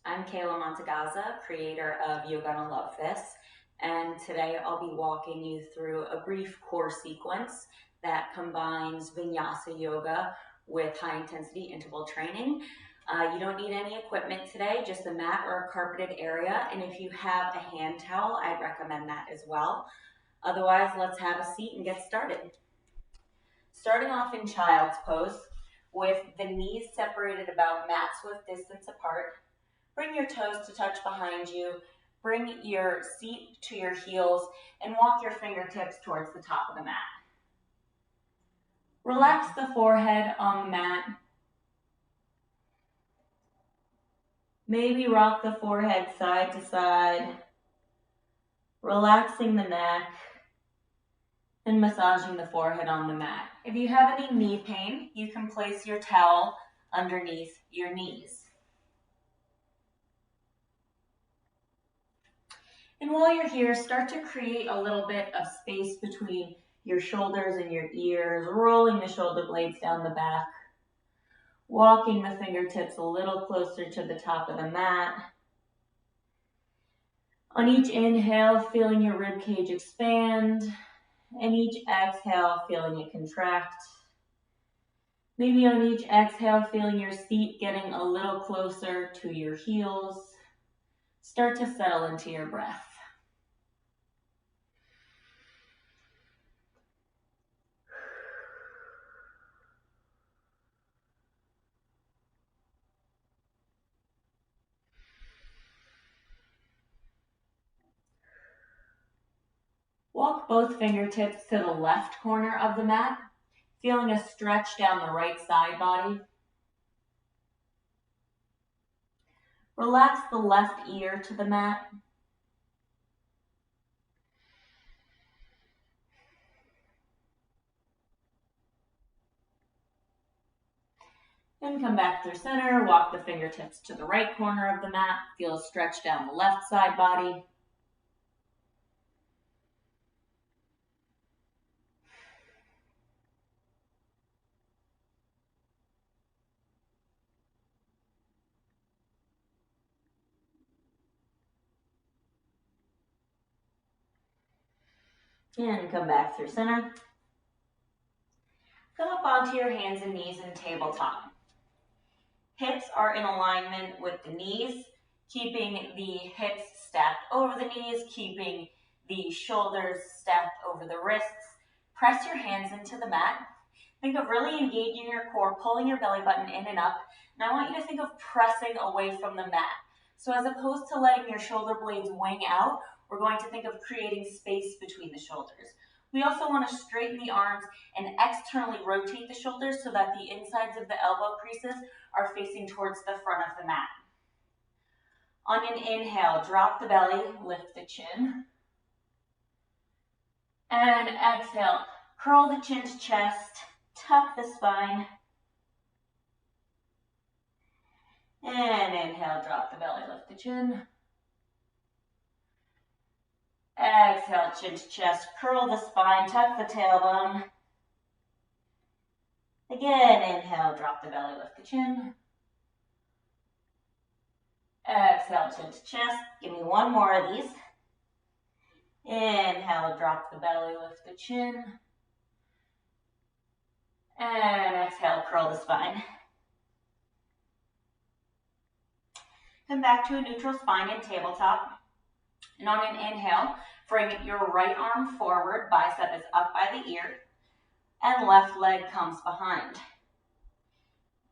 I'm Kayla Mantegazza, creator of You're Gonna Love This, and today I'll be walking you through a brief core sequence that combines vinyasa yoga with high intensity interval training. You don't need any equipment today, just a mat or a carpeted area, and if you have a hand towel, I'd recommend that as well. Otherwise, let's have a seat and get started. Starting off in child's pose, with the knees separated about mat width distance apart. Bring your toes to touch behind you. Bring your seat to your heels and walk your fingertips towards the top of the mat. Relax the forehead on the mat. Maybe rock the forehead side to side, relaxing the neck and massaging the forehead on the mat. If you have any knee pain, you can place your towel underneath your knees. And while you're here, start to create a little bit of space between your shoulders and your ears, rolling the shoulder blades down the back, walking the fingertips a little closer to the top of the mat. On each inhale, feeling your rib cage expand, and each exhale, feeling it contract. Maybe on each exhale, feeling your seat getting a little closer to your heels. Start to settle into your breath. Walk both fingertips to the left corner of the mat, feeling a stretch down the right side body. Relax the left ear to the mat. Then come back through center, walk the fingertips to the right corner of the mat, feel a stretch down the left side body. And come back through center. Come up onto your hands and knees in tabletop. Hips are in alignment with the knees, keeping the hips stacked over the knees, keeping the shoulders stacked over the wrists. Press your hands into the mat. Think of really engaging your core, pulling your belly button in and up. And I want you to think of pressing away from the mat. So as opposed to letting your shoulder blades wing out, we're going to think of creating space between the shoulders. We also want to straighten the arms and externally rotate the shoulders so that the insides of the elbow creases are facing towards the front of the mat. On an inhale, drop the belly, lift the chin. And exhale, curl the chin to chest, tuck the spine. And inhale, drop the belly, lift the chin. Exhale, chin to chest, curl the spine, tuck the tailbone. Again, inhale, drop the belly, lift the chin. Exhale, chin to chest. Give me one more of these. Inhale, drop the belly, lift the chin. And exhale, curl the spine. Come back to a neutral spine in tabletop. And on an inhale, bring your right arm forward, bicep is up by the ear, and left leg comes behind.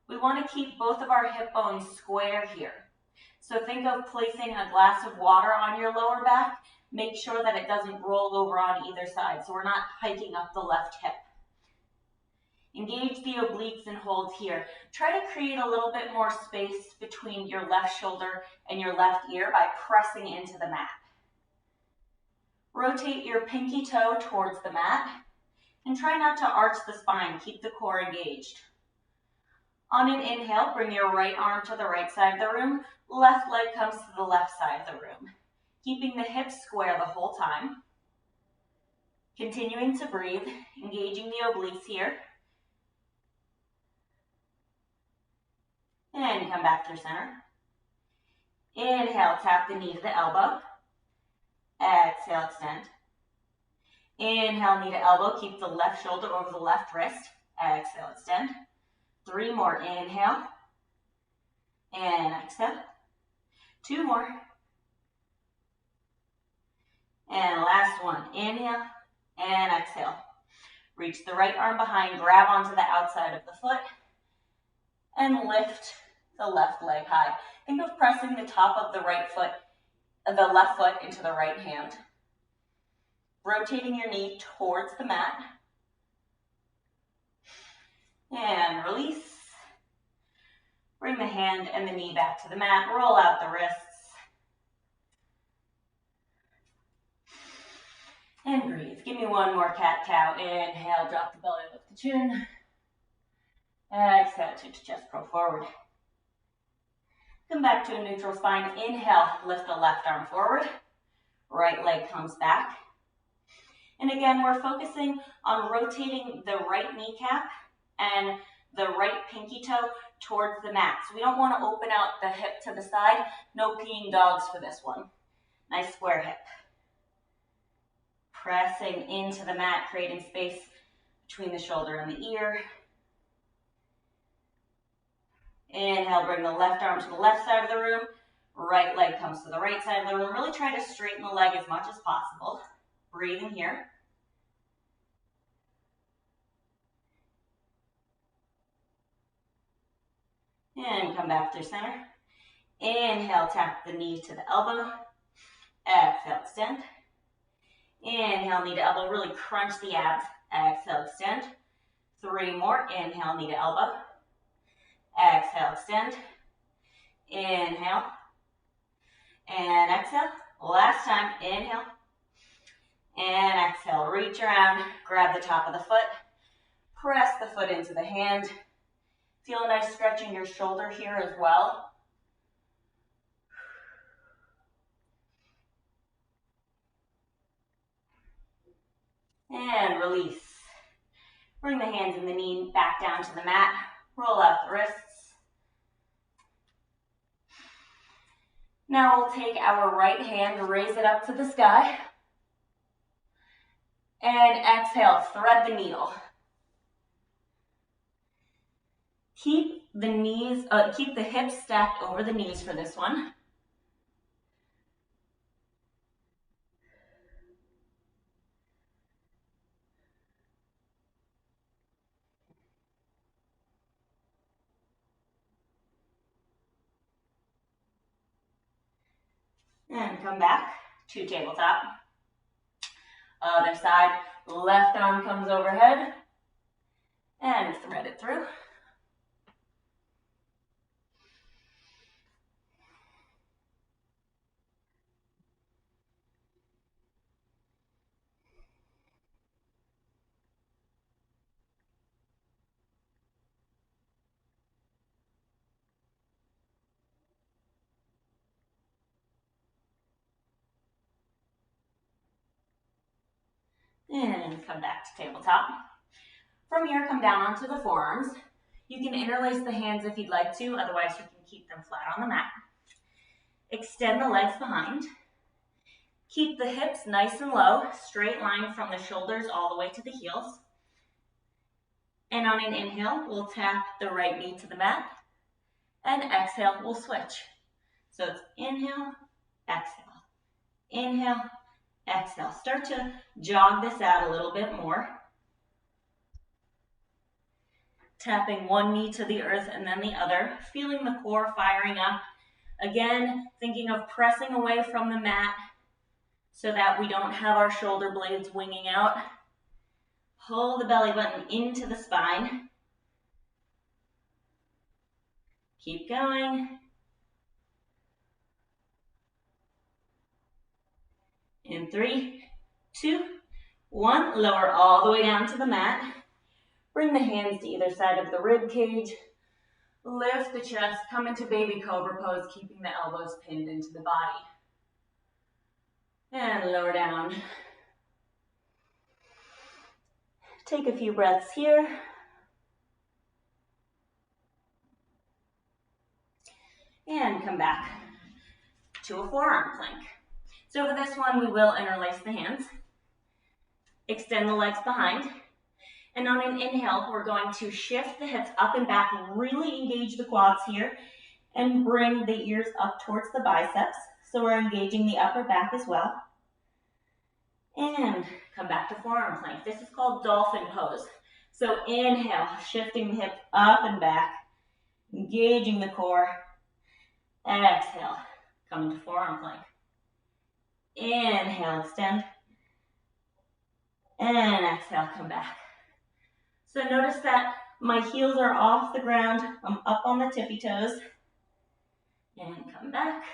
We want to keep both of our hip bones square here. So think of placing a glass of water on your lower back. Make sure that it doesn't roll over on either side, so we're not hiking up the left hip. Engage the obliques and hold here. Try to create a little bit more space between your left shoulder and your left ear by pressing into the mat. Rotate your pinky toe towards the mat and try not to arch the spine. Keep the core engaged. On an inhale, bring your right arm to the right side of the room. Left leg comes to the left side of the room. Keeping the hips square the whole time. Continuing to breathe, engaging the obliques here. And come back through center. Inhale, tap the knee to the elbow. Exhale, extend. Inhale, knee to elbow. Keep the left shoulder over the left wrist. Exhale, extend. 3 more. Inhale. And exhale. 2 more. And last one. Inhale and exhale. Reach the right arm behind, grab onto the outside of the foot, and lift the left leg high. Think of pressing the top of the left foot into the right hand. Rotating your knee towards the mat. And release. Bring the hand and the knee back to the mat. Roll out the wrists. And breathe. Give me one more cat-cow. Inhale, drop the belly, lift the chin. Exhale, to chest, pro forward. Come back to a neutral spine. Inhale, lift the left arm forward. Right leg comes back. And again, we're focusing on rotating the right kneecap and the right pinky toe towards the mat. So we don't want to open out the hip to the side. No peeing dogs for this one. Nice square hip. Pressing into the mat, creating space between the shoulder and the ear. Inhale, bring the left arm to the left side of the room. Right leg comes to the right side of the room. Really try to straighten the leg as much as possible. Breathe in here. And come back through center. Inhale, tap the knee to the elbow. Exhale, extend. Inhale, knee to elbow, really crunch the abs. Exhale, extend. 3 more. Inhale, knee to elbow. Exhale, extend. Inhale. And exhale. Last time. Inhale. And exhale. Reach around. Grab the top of the foot. Press the foot into the hand. Feel a nice stretch in your shoulder here as well. And release. Bring the hands and the knee back down to the mat. Roll out the wrists. Now we'll take our right hand, raise it up to the sky. And exhale, thread the needle. Keep the hips stacked over the knees for this one. And come back to tabletop. Other side, left arm comes overhead. And thread it through. And come back to tabletop. From here, come down onto the forearms. You can interlace the hands if you'd like to, otherwise you can keep them flat on the mat. Extend the legs behind. Keep the hips nice and low, straight line from the shoulders all the way to the heels. And on an inhale, we'll tap the right knee to the mat. And exhale, we'll switch. So it's inhale, exhale, inhale, exhale. Start to jog this out a little bit more. Tapping one knee to the earth and then the other, feeling the core firing up. Again, thinking of pressing away from the mat so that we don't have our shoulder blades winging out. Pull the belly button into the spine. Keep going. In 3, 2, 1. Lower all the way down to the mat. Bring the hands to either side of the rib cage. Lift the chest, come into baby cobra pose, keeping the elbows pinned into the body. And lower down. Take a few breaths here. And come back to a forearm plank. So for this one, we will interlace the hands, extend the legs behind, and on an inhale, we're going to shift the hips up and back, really engage the quads here, and bring the ears up towards the biceps. So we're engaging the upper back as well. And come back to forearm plank. This is called dolphin pose. So inhale, shifting the hips up and back, engaging the core. Exhale, come into forearm plank. Inhale, extend. And exhale, come back. So notice that my heels are off the ground. I'm up on the tippy toes. And come back.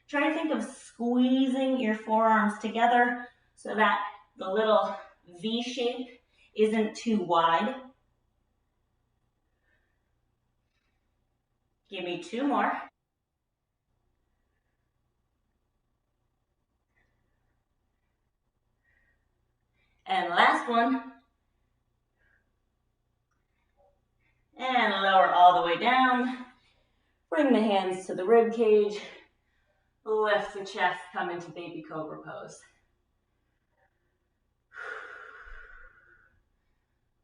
Try to think of squeezing your forearms together so that the little V shape isn't too wide. Give me 2 more. And last one. And lower all the way down. Bring the hands to the rib cage. Lift the chest, come into baby cobra pose.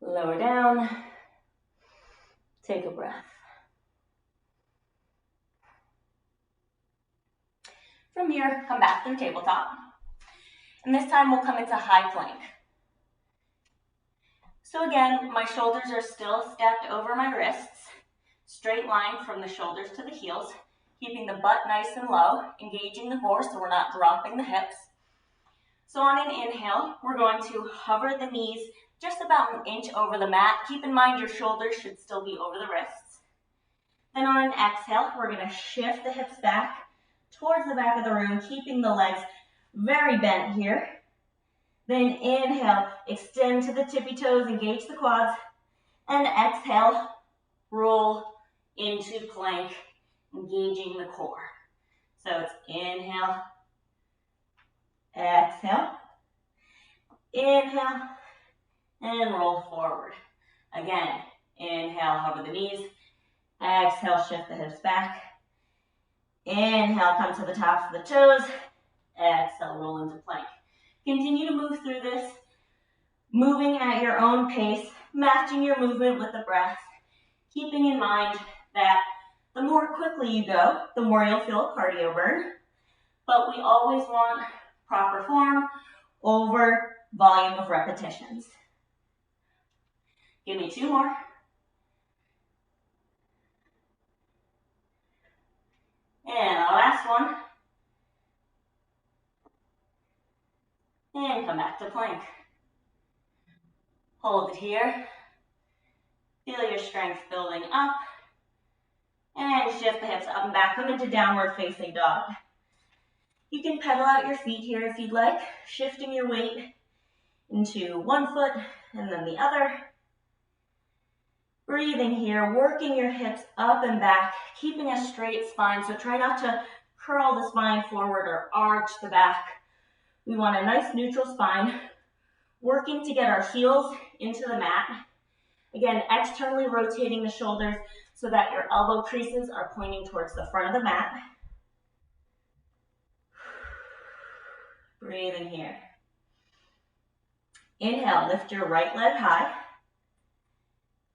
Lower down. Take a breath. From here, come back to the tabletop. And this time we'll come into high plank. So again, my shoulders are still stacked over my wrists. Straight line from the shoulders to the heels, keeping the butt nice and low, engaging the core so we're not dropping the hips. So on an inhale, we're going to hover the knees just about an inch over the mat. Keep in mind your shoulders should still be over the wrists. Then on an exhale, we're going to shift the hips back towards the back of the room, keeping the legs very bent here. Then inhale, extend to the tippy toes, engage the quads, and exhale, roll into plank, engaging the core. So it's inhale, exhale, inhale, and roll forward. Again, inhale, hover the knees, exhale, shift the hips back, inhale, come to the tops of the toes, exhale, roll into plank. Continue to move through this, moving at your own pace, matching your movement with the breath, keeping in mind that the more quickly you go, the more you'll feel a cardio burn, but we always want proper form over volume of repetitions. Give me 2 more. And our last one. And come back to plank. Hold it here. Feel your strength building up. And shift the hips up and back. Come into downward facing dog. You can pedal out your feet here if you'd like, shifting your weight into one foot and then the other. Breathing here, working your hips up and back, keeping a straight spine. So try not to curl the spine forward or arch the back. We want a nice neutral spine, working to get our heels into the mat. Again, externally rotating the shoulders so that your elbow creases are pointing towards the front of the mat. Breathing here. Inhale, lift your right leg high.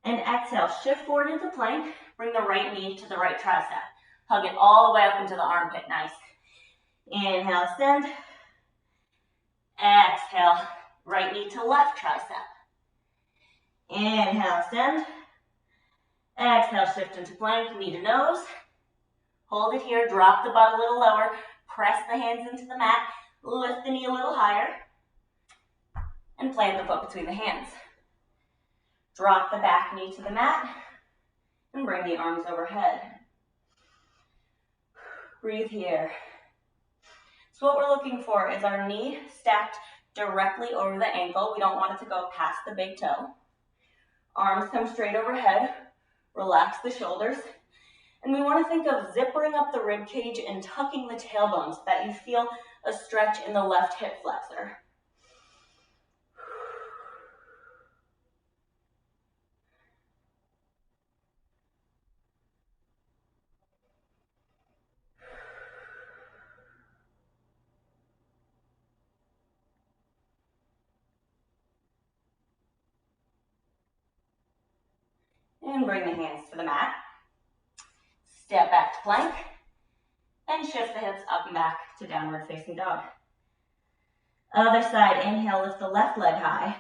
And exhale, shift forward into plank. Bring the right knee to the right tricep. Hug it all the way up into the armpit, nice. Inhale, extend. Exhale, right knee to left tricep. Inhale, extend. Exhale, shift into plank, knee to nose. Hold it here, drop the butt a little lower. Press the hands into the mat. Lift the knee a little higher. And plant the foot between the hands. Drop the back knee to the mat. And bring the arms overhead. Breathe here. So what we're looking for is our knee stacked directly over the ankle. We don't want it to go past the big toe. Arms come straight overhead. Relax the shoulders. And we want to think of zippering up the rib cage and tucking the tailbone so that you feel a stretch in the left hip flexor. and bring the hands to the mat. Step back to plank and shift the hips up and back to downward facing dog. Other side, inhale, lift the left leg high.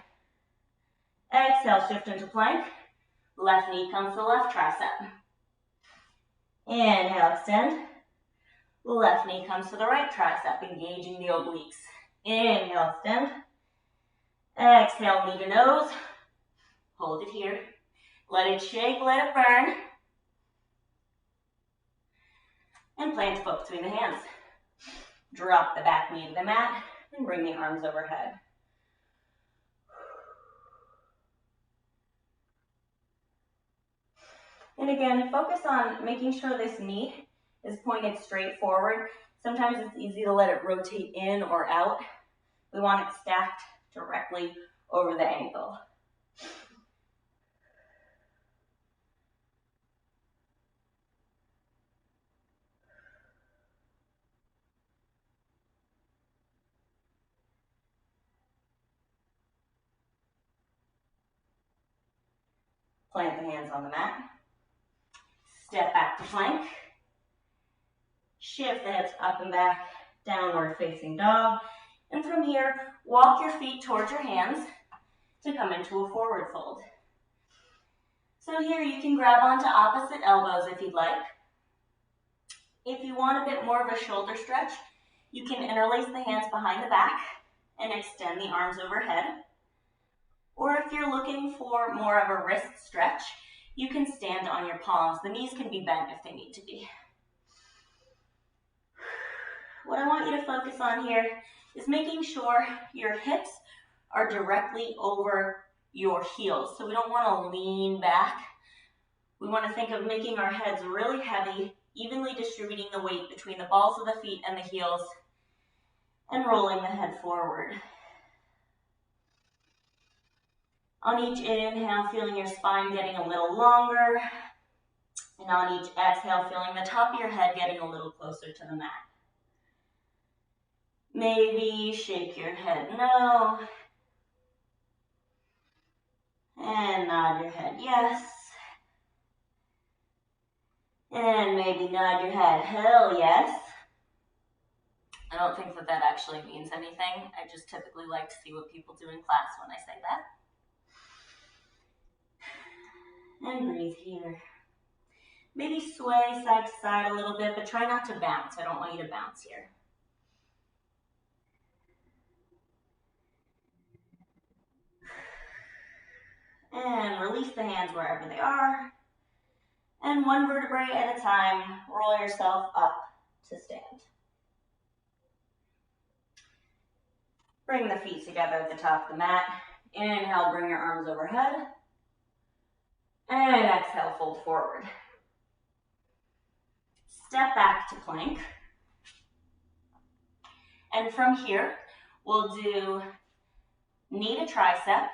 Exhale, shift into plank. Left knee comes to the left tricep. Inhale, extend. Left knee comes to the right tricep, engaging the obliques. Inhale, extend. Exhale, knee to nose. Hold it here. Let it shake, let it burn. And plant foot between the hands. Drop the back knee to the mat and bring the arms overhead. And again, focus on making sure this knee is pointed straight forward. Sometimes it's easy to let it rotate in or out. We want it stacked directly over the ankle. Plant the hands on the mat. Step back to plank. Shift the hips up and back, downward facing dog. And from here, walk your feet towards your hands to come into a forward fold. So here you can grab onto opposite elbows if you'd like. If you want a bit more of a shoulder stretch, you can interlace the hands behind the back and extend the arms overhead. Or if you're looking for more of a wrist stretch, you can stand on your palms. The knees can be bent if they need to be. What I want you to focus on here is making sure your hips are directly over your heels. So we don't want to lean back. We want to think of making our heads really heavy, evenly distributing the weight between the balls of the feet and the heels, and rolling the head forward. On each inhale, feeling your spine getting a little longer. And on each exhale, feeling the top of your head getting a little closer to the mat. Maybe shake your head no. And nod your head yes. And maybe nod your head hell yes. I don't think that actually means anything. I just typically like to see what people do in class when I say that. And breathe here. Maybe sway side to side a little bit, but try not to bounce. I don't want you to bounce here. And release the hands wherever they are. And one vertebrae at a time, roll yourself up to stand. Bring the feet together at the top of the mat. Inhale, bring your arms overhead. And exhale, fold forward. Step back to plank. And from here, we'll do knee to tricep,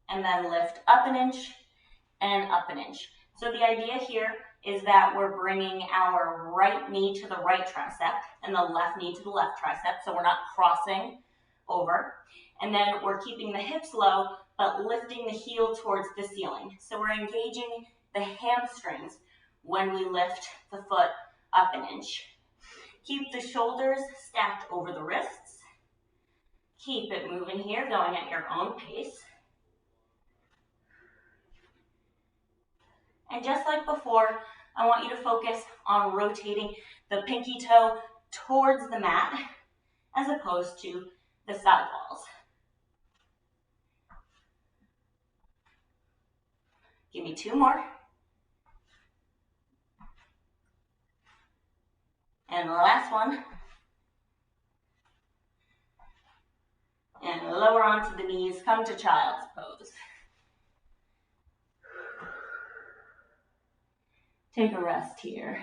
and then lift up an inch and up an inch. So the idea here is that we're bringing our right knee to the right tricep and the left knee to the left tricep, so we're not crossing over. And then we're keeping the hips low, but lifting the heel towards the ceiling. So we're engaging the hamstrings when we lift the foot up an inch. Keep the shoulders stacked over the wrists. Keep it moving here, going at your own pace. And just like before, I want you to focus on rotating the pinky toe towards the mat as opposed to the side walls. Give me two more. And the last one. And lower onto the knees, come to child's pose. Take a rest here.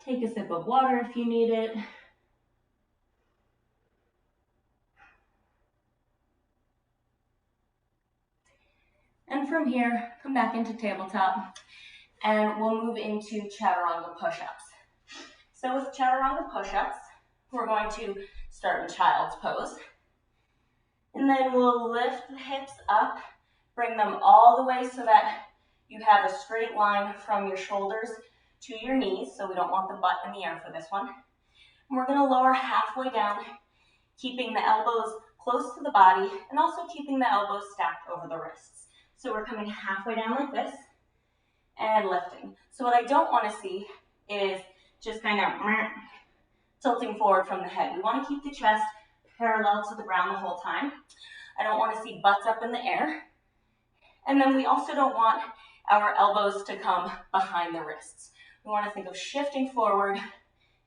Take a sip of water if you need it. And from here, come back into tabletop. And we'll move into chaturanga push-ups. So with chaturanga push-ups, we're going to start in child's pose. And then we'll lift the hips up, bring them all the way so that you have a straight line from your shoulders to your knees. So we don't want the butt in the air for this one. And we're going to lower halfway down, keeping the elbows close to the body and also keeping the elbows stacked over the wrists. So we're coming halfway down like this and lifting. So what I don't want to see is just kind of tilting forward from the head. We want to keep the chest parallel to the ground the whole time. I don't want to see butts up in the air. And then we also don't want our elbows to come behind the wrists. We want to think of shifting forward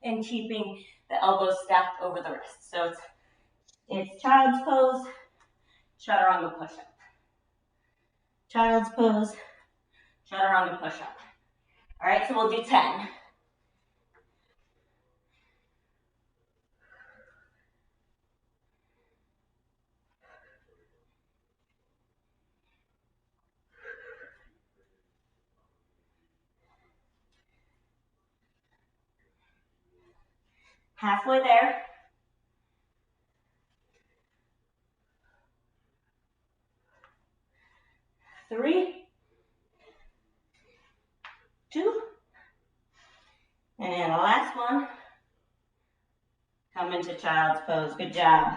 and keeping the elbows stacked over the wrists. So it's child's pose, chaturanga push-up. Child's pose, chaturanga push-up. All right, so we'll do 10. Halfway there. 3, 2, and the last one. Come into child's pose. Good job.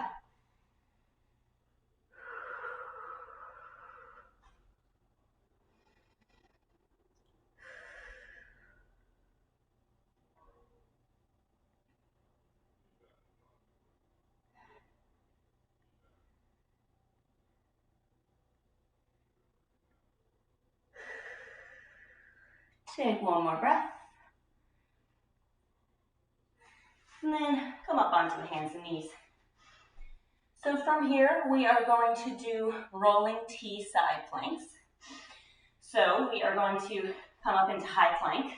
Take one more breath. And then come up onto the hands and knees. So from here, we are going to do rolling T side planks. So we are going to come up into high plank,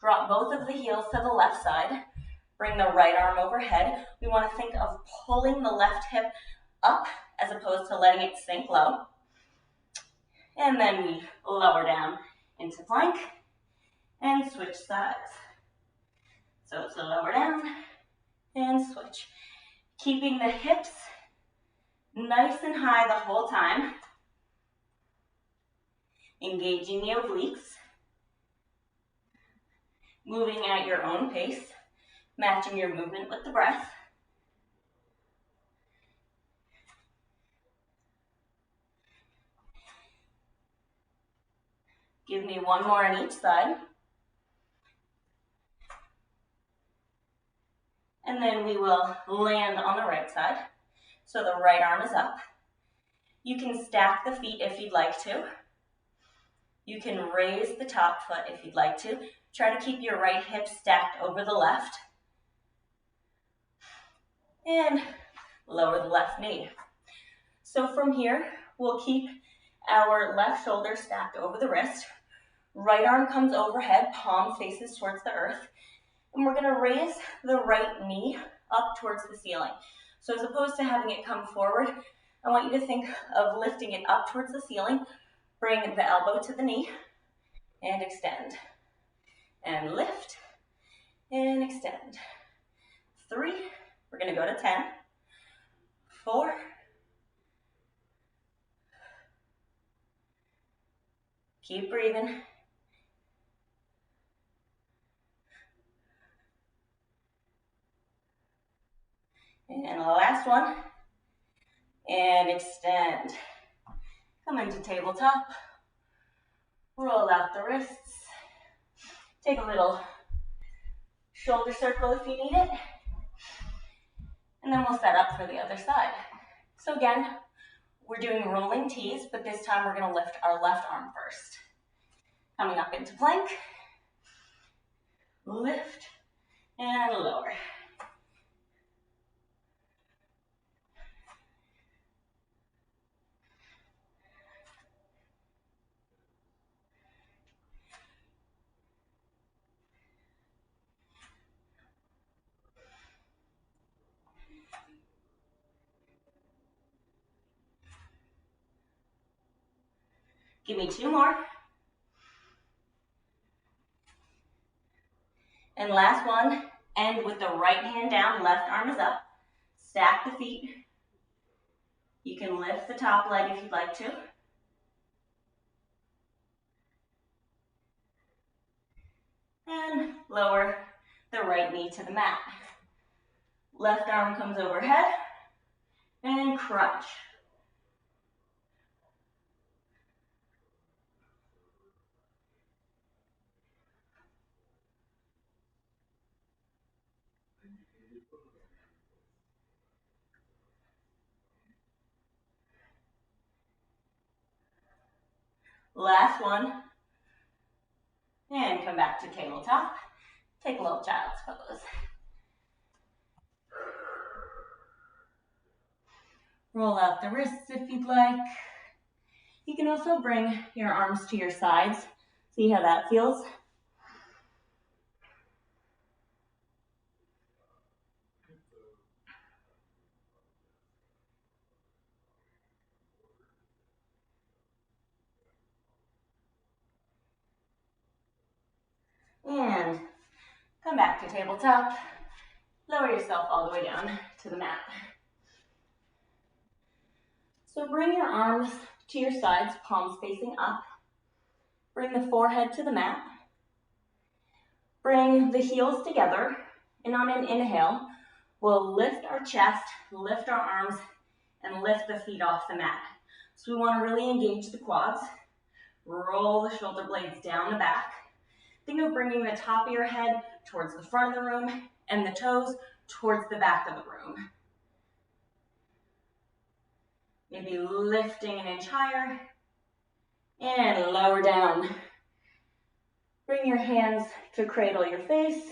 drop both of the heels to the left side, bring the right arm overhead. We want to think of pulling the left hip up as opposed to letting it sink low. And then we lower down into plank and switch sides. So it's a lower down and switch. Keeping the hips nice and high the whole time. Engaging the obliques. Moving at your own pace. Matching your movement with the breath. Give me one more on each side. And then we will land on the right side. So the right arm is up. You can stack the feet if you'd like to. You can raise the top foot if you'd like to. Try to keep your right hip stacked over the left. And lower the left knee. So from here, we'll keep our left shoulder stacked over the wrist. Right arm comes overhead, palm faces towards the earth. And we're going to raise the right knee up towards the ceiling. So as opposed to having it come forward, I want you to think of lifting it up towards the ceiling. Bring the elbow to the knee and extend. And lift and extend. 3, we're going to go to 10. 4, keep breathing. And the last one, and extend. Come into tabletop, roll out the wrists, take a little shoulder circle if you need it, and then we'll set up for the other side. So again, we're doing rolling T's, but this time we're going to lift our left arm first. Coming up into plank, lift, and lower. Give me 2 more. And last one, end with the right hand down, left arm is up. Stack the feet. You can lift the top leg if you'd like to. And lower the right knee to the mat. Left arm comes overhead and crunch. Last one. And come back to tabletop. Take a little child's pose. Roll out the wrists if you'd like. You can also bring your arms to your sides. See how that feels? And come back to tabletop. Lower yourself all the way down to the mat. So bring your arms to your sides, palms facing up. Bring the forehead to the mat. Bring the heels together. And on an inhale, we'll lift our chest, lift our arms, and lift the feet off the mat. So we want to really engage the quads. Roll the shoulder blades down the back. Think of bringing the top of your head towards the front of the room and the toes towards the back of the room. Maybe lifting an inch higher and lower down. Bring your hands to cradle your face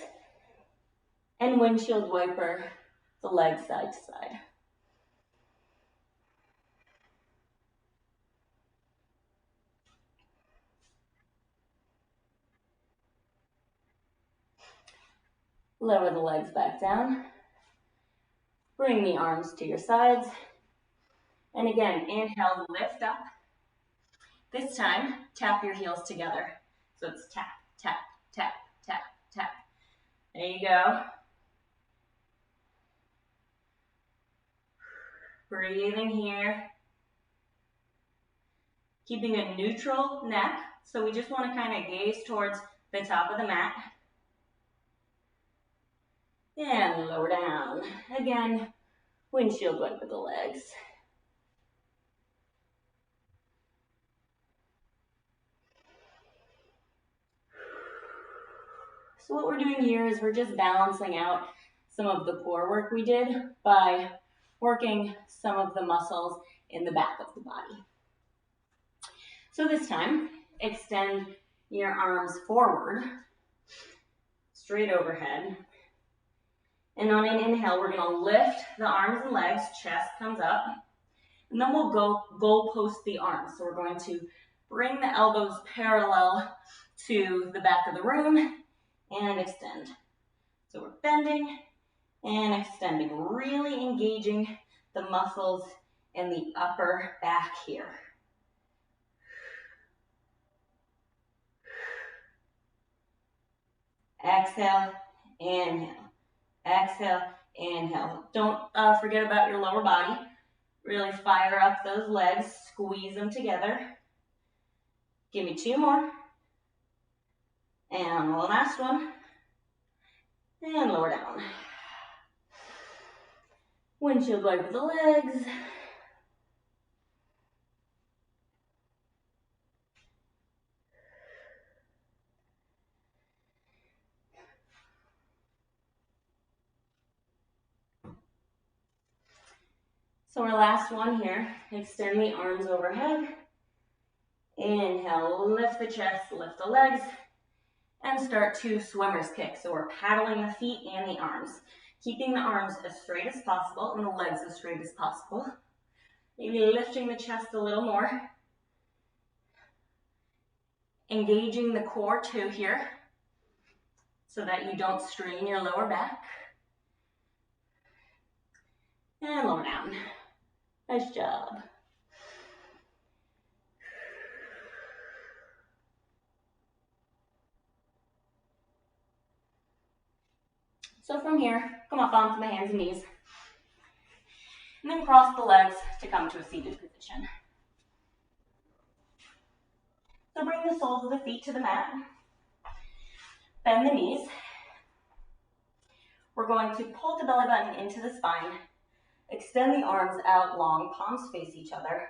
and windshield wiper the legs side to side. Lower the legs back down. Bring the arms to your sides. And again, inhale, lift up. This time, tap your heels together. So it's tap, tap, tap, tap, tap. There you go. Breathing here. Keeping a neutral neck. So we just want to kind of gaze towards the top of the mat. And lower down. Again, windshield wiper the legs. So what we're doing here is we're just balancing out some of the core work we did by working some of the muscles in the back of the body. So this time, extend your arms forward, straight overhead. And on an inhale, we're going to lift the arms and legs, chest comes up. And then we'll go goalpost the arms. So we're going to bring the elbows parallel to the back of the room and extend. So we're bending and extending, really engaging the muscles in the upper back here. Exhale, inhale. Exhale, inhale. Don't forget about your lower body. Really fire up those legs, squeeze them together. Give me 2 more. And the last one. And lower down. Windshield wiper the legs. So our last one here, extend the arms overhead. Inhale, lift the chest, lift the legs, and start to swimmer's kick. So we're paddling the feet and the arms, keeping the arms as straight as possible and the legs as straight as possible. Maybe lifting the chest a little more. Engaging the core too here, so that you don't strain your lower back. And lower down. Nice job. So from here, come up onto the hands and knees, and then cross the legs to come to a seated position. So bring the soles of the feet to the mat, bend the knees. We're going to pull the belly button into the spine, extend the arms out long, palms face each other.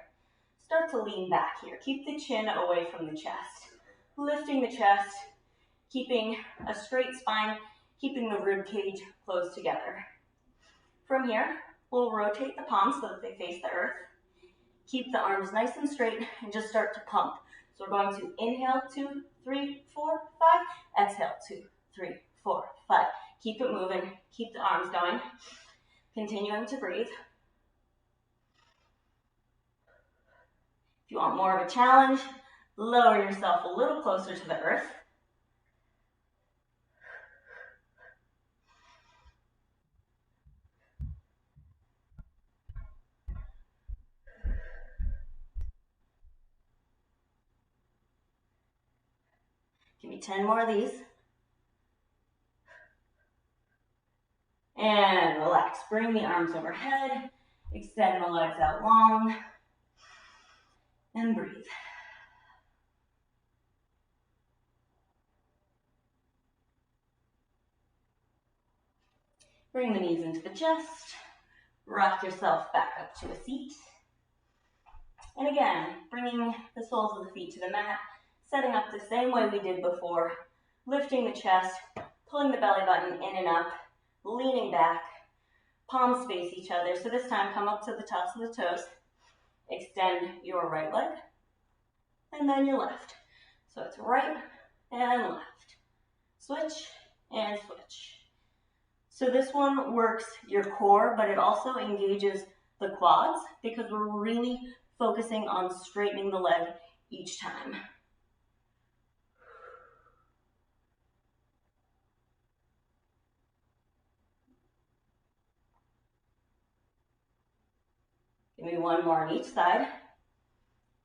Start to lean back here. Keep the chin away from the chest. Lifting the chest, keeping a straight spine, keeping the rib cage close together. From here, we'll rotate the palms so that they face the earth. Keep the arms nice and straight and just start to pump. So we're going to inhale, 2, 3, 4, 5. Exhale, 2, 3, 4, 5. Keep it moving. Keep the arms going. Continuing to breathe. If you want more of a challenge, lower yourself a little closer to the earth. Give me 10 more of these. And relax. Bring the arms overhead. Extend the legs out long. And breathe. Bring the knees into the chest. Rock yourself back up to a seat. And again, bringing the soles of the feet to the mat, setting up the same way we did before, lifting the chest, pulling the belly button in and up, leaning back, palms face each other. So this time, come up to the tops of the toes, extend your right leg, and then your left. So it's right and left. Switch and switch. So this one works your core, but it also engages the quads because we're really focusing on straightening the leg each time. Give me one more on each side,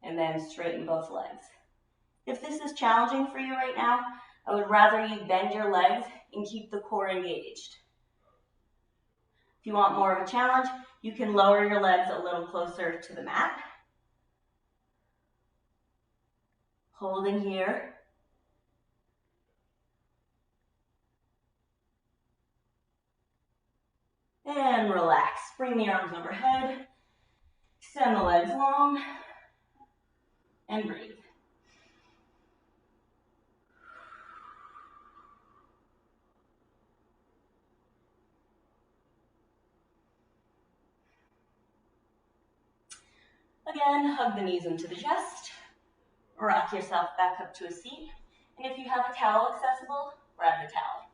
and then straighten both legs. If this is challenging for you right now, I would rather you bend your legs and keep the core engaged. If you want more of a challenge, you can lower your legs a little closer to the mat. Holding here. And relax. Bring the arms overhead. Extend the legs long. And breathe. Again, hug the knees into the chest. Rock yourself back up to a seat. And if you have a towel accessible, grab the towel.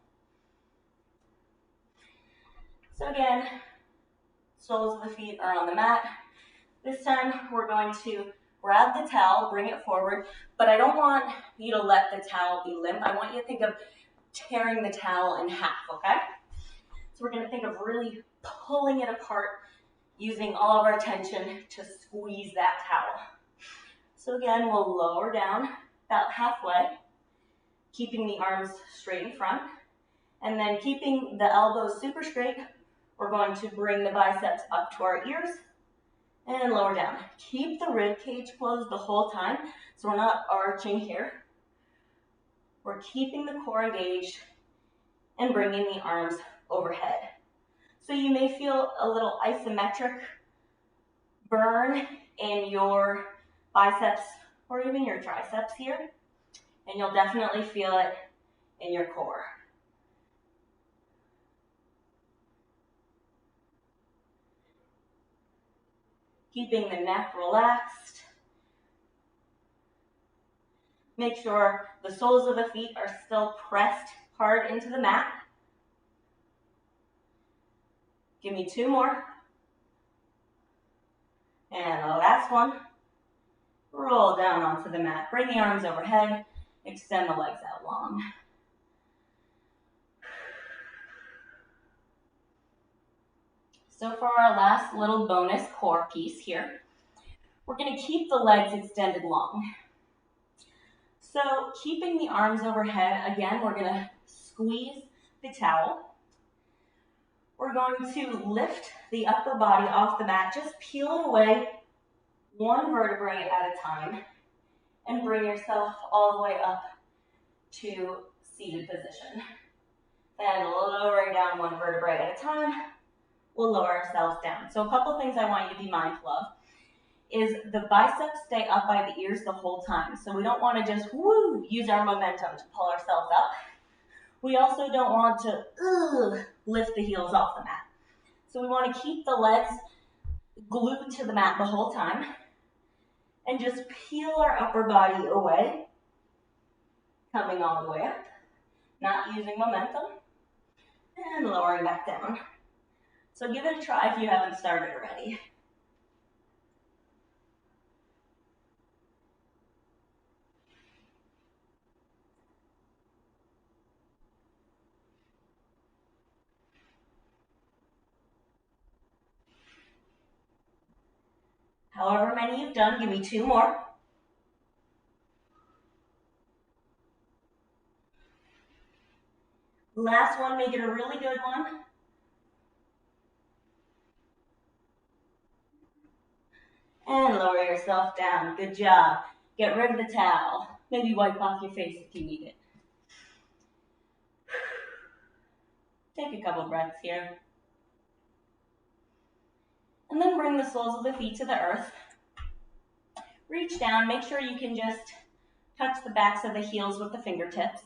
So again, soles of the feet are on the mat. This time we're going to grab the towel, bring it forward, but I don't want you to let the towel be limp. I want you to think of tearing the towel in half, okay? So we're going to think of really pulling it apart, using all of our tension to squeeze that towel. So again, we'll lower down about halfway, keeping the arms straight in front, and then keeping the elbows super straight, we're going to bring the biceps up to our ears and lower down. Keep the rib cage closed the whole time, so we're not arching here. We're keeping the core engaged and bringing the arms overhead. So you may feel a little isometric burn in your biceps or even your triceps here, and you'll definitely feel it in your core. Keeping the neck relaxed. Make sure the soles of the feet are still pressed hard into the mat. Give me 2 more. And the last one. Roll down onto the mat. Bring the arms overhead. Extend the legs out long. So for our last little bonus core piece here, we're going to keep the legs extended long. So keeping the arms overhead, again, we're going to squeeze the towel. We're going to lift the upper body off the mat. Just peel it away one vertebrae at a time and bring yourself all the way up to seated position. Then lowering down one vertebrae at a time, we'll lower ourselves down. So a couple things I want you to be mindful of is the biceps stay up by the ears the whole time. So we don't want to just use our momentum to pull ourselves up. We also don't want to lift the heels off the mat. So we want to keep the legs glued to the mat the whole time and just peel our upper body away, coming all the way up, not using momentum, and lowering back down. So give it a try if you haven't started already. However many you've done, give me 2 more. Last one, make it a really good one. And lower yourself down. Good job. Get rid of the towel. Maybe wipe off your face if you need it. Take a couple breaths here. And then bring the soles of the feet to the earth. Reach down. Make sure you can just touch the backs of the heels with the fingertips.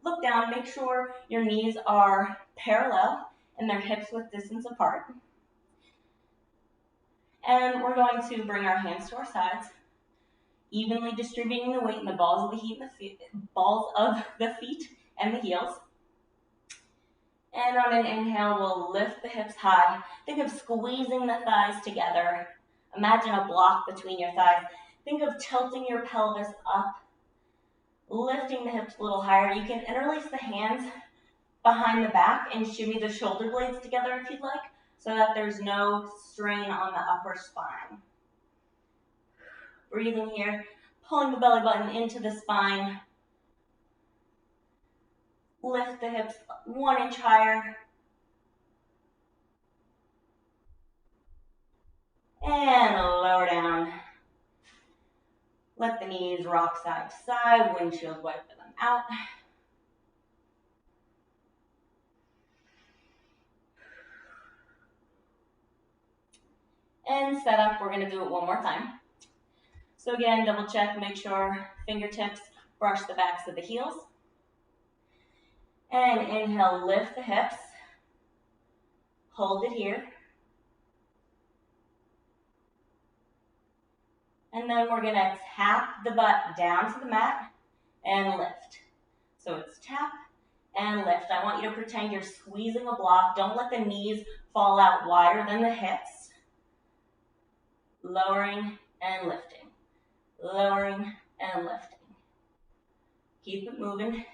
Look down. Make sure your knees are parallel and their hips width distance apart. And we're going to bring our hands to our sides, evenly distributing the weight in the balls of the feet and the heels. And on an inhale, we'll lift the hips high. Think of squeezing the thighs together. Imagine a block between your thighs. Think of tilting your pelvis up, lifting the hips a little higher. You can interlace the hands behind the back and shimmy the shoulder blades together if you'd like, so that there's no strain on the upper spine. Breathing here, pulling the belly button into the spine. Lift the hips 1 inch higher. And lower down. Let the knees rock side to side, windshield wiper them out. And set up, we're going to do it one more time. So again, double check, make sure fingertips brush the backs of the heels. And inhale, lift the hips. Hold it here. And then we're going to tap the butt down to the mat and lift. So it's tap and lift. I want you to pretend you're squeezing a block. Don't let the knees fall out wider than the hips. Lowering and lifting. Lowering and lifting. Keep it moving.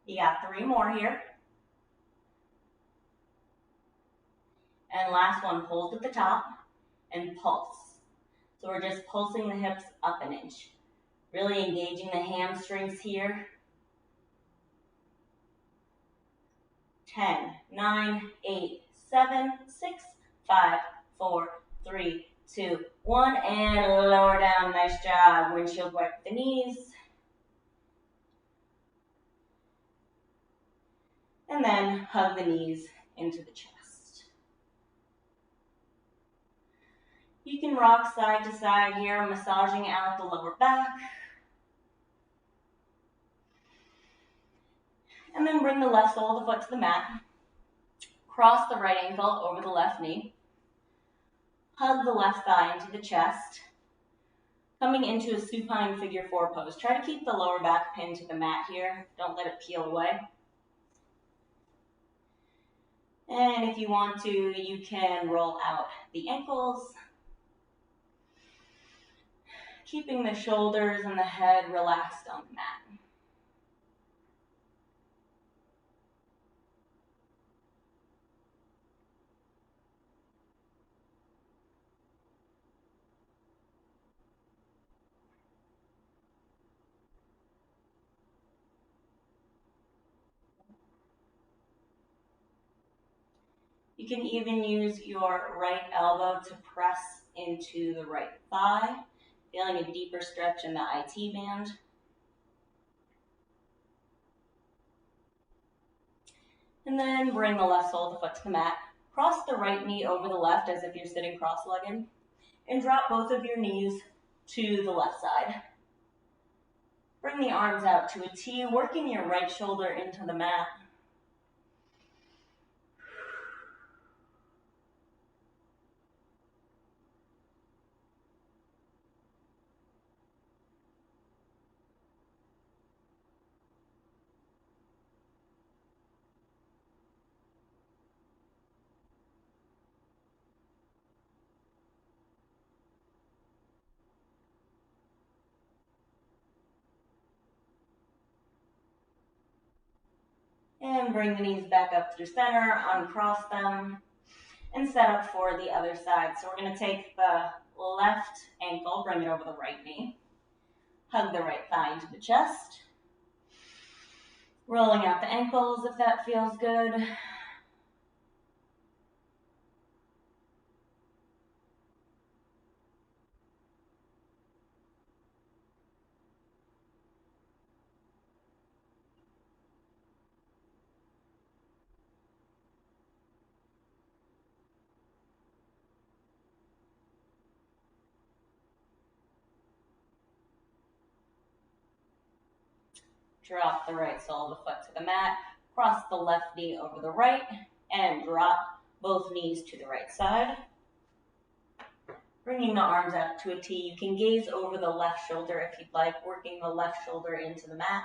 You got 3 more here. And last one, hold at the top and pulse. So we're just pulsing the hips up an inch. Really engaging the hamstrings here. 10, 9, 8, 7, 6, 5, 4, 3, 2, 1, and lower down. Nice job. Windshield wipe the knees. And then hug the knees into the chest. You can rock side to side here, massaging out the lower back. And then bring the left sole of the foot to the mat. Cross the right ankle over the left knee. Hug the left thigh into the chest. Coming into a supine figure 4 pose. Try to keep the lower back pinned to the mat here. Don't let it peel away. And if you want to, you can roll out the ankles. Keeping the shoulders and the head relaxed on the mat. You can even use your right elbow to press into the right thigh, feeling a deeper stretch in the IT band. And then bring the left sole of the foot to the mat. Cross the right knee over the left as if you're sitting cross-legged. And drop both of your knees to the left side. Bring the arms out to a T, working your right shoulder into the mat. And bring the knees back up through center, uncross them, and set up for the other side. So we're going to take the left ankle, bring it over the right knee. Hug the right thigh into the chest. Rolling out the ankles if that feels good. Drop the right sole of the foot to the mat. Cross the left knee over the right and drop both knees to the right side. Bringing the arms out to a T. You can gaze over the left shoulder if you'd like, working the left shoulder into the mat.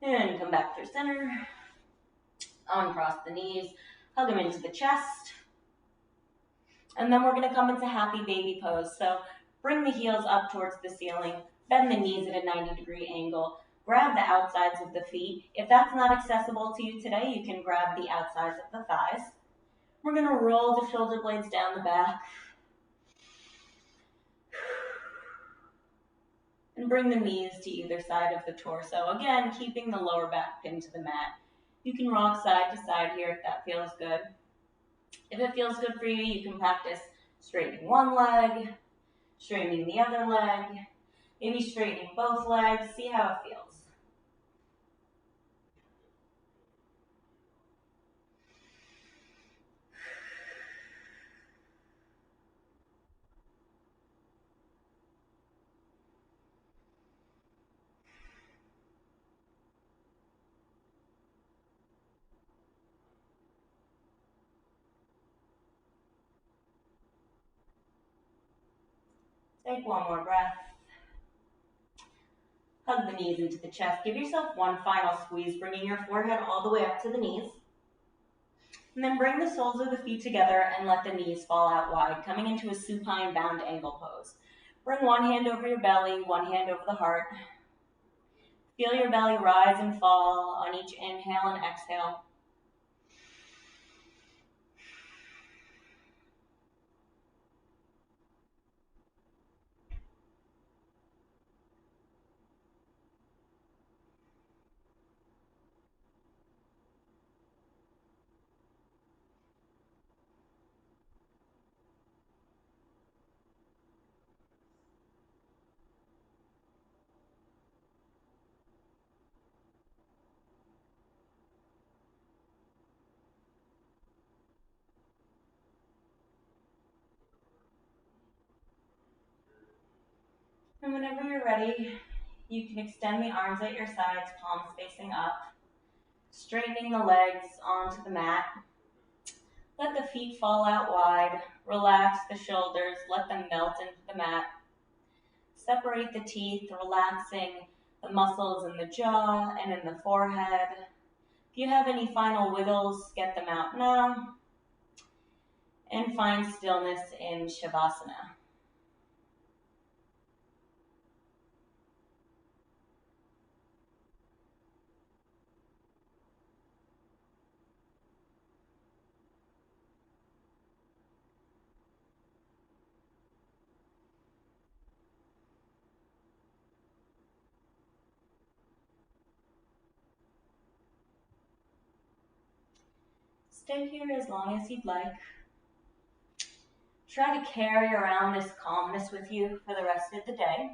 And come back through center. Uncross the knees. Hug them into the chest. And then we're going to come into happy baby pose. So bring the heels up towards the ceiling. Bend the knees at a 90-degree angle. Grab the outsides of the feet. If that's not accessible to you today, you can grab the outsides of the thighs. We're going to roll the shoulder blades down the back. And bring the knees to either side of the torso. Again, keeping the lower back pinned to the mat. You can rock side to side here if that feels good. If it feels good for you, you can practice straightening one leg, straightening the other leg, maybe straightening both legs. See how it feels. Take one more breath. Hug the knees into the chest. Give yourself one final squeeze, bringing your forehead all the way up to the knees. And then bring the soles of the feet together and let the knees fall out wide, coming into a supine bound angle pose. Bring one hand over your belly, one hand over the heart. Feel your belly rise and fall on each inhale and exhale. And whenever you're ready, you can extend the arms at your sides, palms facing up, straightening the legs onto the mat. Let the feet fall out wide. Relax the shoulders. Let them melt into the mat. Separate the teeth, relaxing the muscles in the jaw and in the forehead. If you have any final wiggles, get them out now. And find stillness in Shavasana. Stay here as long as you'd like. Try to carry around this calmness with you for the rest of the day.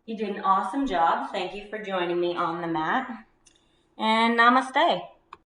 You did an awesome job. Thank you for joining me on the mat. And namaste.